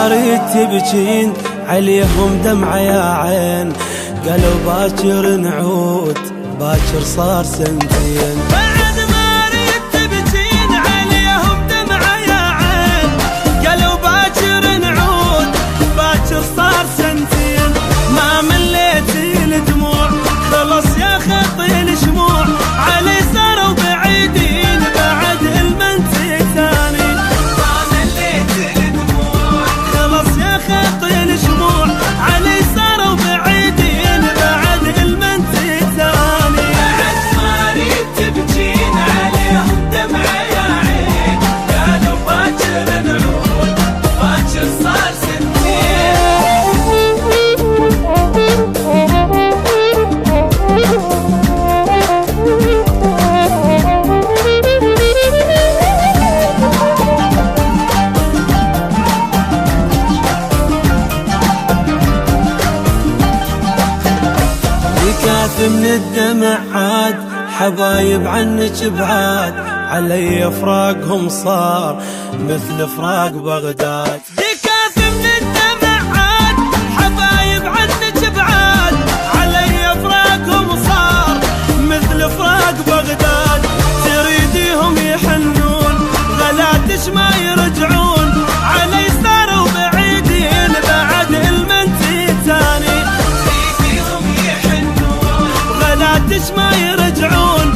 اريد تبجين عليهم دمعة يا عين، قالوا باكر نعود باكر صار سنتين. بعد ما اريد تبجين عليهم دمعة يا عين، قالوا باكر نعود باكر صار سنتين. ما مليت الدموع خلص يا خطي الشموع، علي صاروا بعيدين بعد المنتي ثاني. ما مليت الدموع خلص يا خطي الشموع، علي صاروا بعيدين بعد المنتي ثاني. بعد ما اريد تبجين عليهم دمعة يا عين، قالوا باكر نعود باكر صار سنتين. من الدمع عاد حبايب عنك بعاد، علي فراقهم صار مثل فراق بغداد. دكاث من الدمع عاد حبايب عنك بعاد، علي فراقهم صار مثل فراق بغداد. تريديهم يحنون غلاتش ما يرجعون،